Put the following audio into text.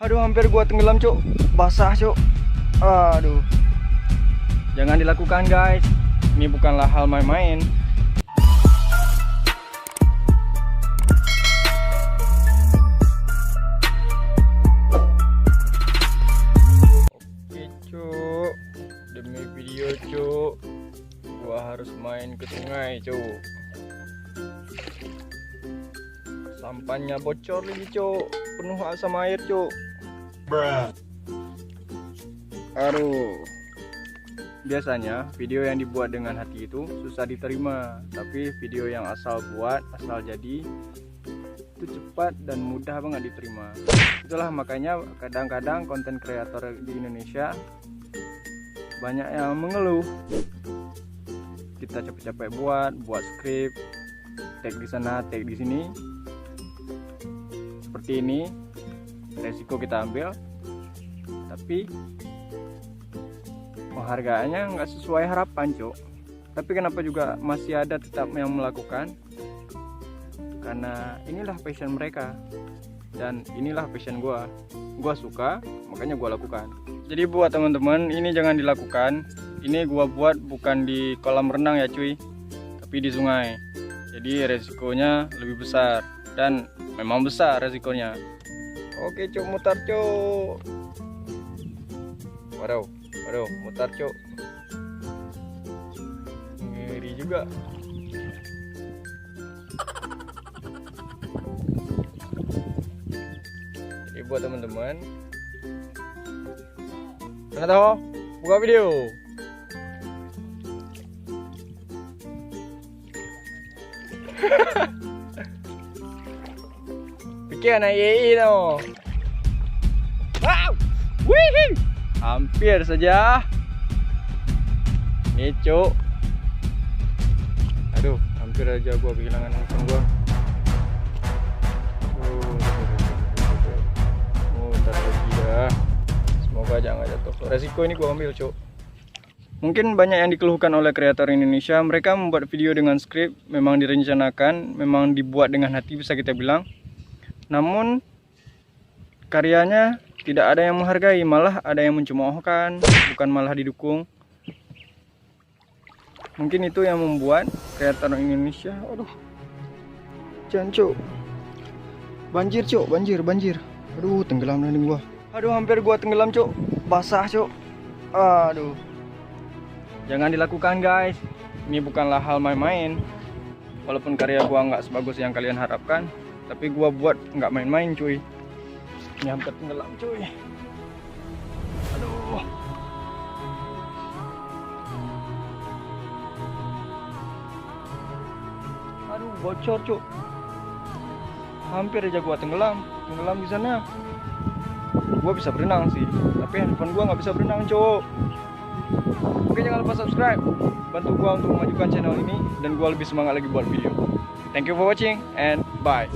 Aduh, hampir gua tenggelam, Cuk. Basah, Cuk. Aduh. Jangan dilakukan, guys. Ini bukanlah hal main-main. Oke, Cuk. Demi video, Cuk. Gua harus main ke sungai, Cuk. Sampannya bocor lagi, Cuk. Penuh asam air, Cuk. Aduh. Biasanya video yang dibuat dengan hati itu susah diterima, tapi video yang asal buat, asal jadi itu cepat dan mudah banget diterima. Itulah makanya kadang-kadang konten kreator di Indonesia banyak yang mengeluh. Kita capek-capek buat skrip, tag di sana, tag di sini. Seperti ini, resiko kita ambil, tapi penghargaannya nggak sesuai harapan, Cuk. Tapi kenapa juga masih ada tetap yang melakukan? Karena inilah passion mereka, dan inilah passion gua suka, makanya gua lakukan. Jadi buat teman-teman, ini jangan dilakukan. Ini gua buat bukan di kolam renang ya, cuy, tapi di sungai. Jadi resikonya lebih besar, dan memang besar resikonya. Oke, Cuk, mutar, Cuk. Waduh, mutar, Cuk. Ngeri juga. Jadi buat teman-teman, jangan tahu, buka video. Pikir anak YI no. Wow, wih, hampir saja. Nih, Cuk. Aduh, hampir aja gua kehilangan handphone gua. Mutar lagi ya. Semoga jangan jatuh. Resiko ini gua ambil, Cuk. Mungkin banyak yang dikeluhkan oleh kreator Indonesia. Mereka membuat video dengan skrip, memang direncanakan, memang dibuat dengan hati, bisa kita bilang. Namun karyanya tidak ada yang menghargai, malah ada yang mencemoohkan, bukan malah didukung. Mungkin itu yang membuat kreator Indonesia, aduh, jangan, Cuk. Banjir, Cuk, banjir. Aduh, tenggelam nih gua. Aduh, hampir gua tenggelam, Cuk. Basah, Cuk. Aduh. Jangan dilakukan, guys. Ini bukanlah hal main-main. Walaupun karya gua nggak sebagus yang kalian harapkan, tapi gua buat nggak main-main, cuy. Ini hampir tenggelam, cuy. Aduh. Aduh, bocor, cuy. Hampir aja gua tenggelam di sana. Gua bisa berenang sih, tapi handphone gua nggak bisa berenang, cuy. Oke, jangan lupa subscribe, bantu gua untuk memajukan channel ini, dan gua lebih semangat lagi buat video. Thank you for watching and bye.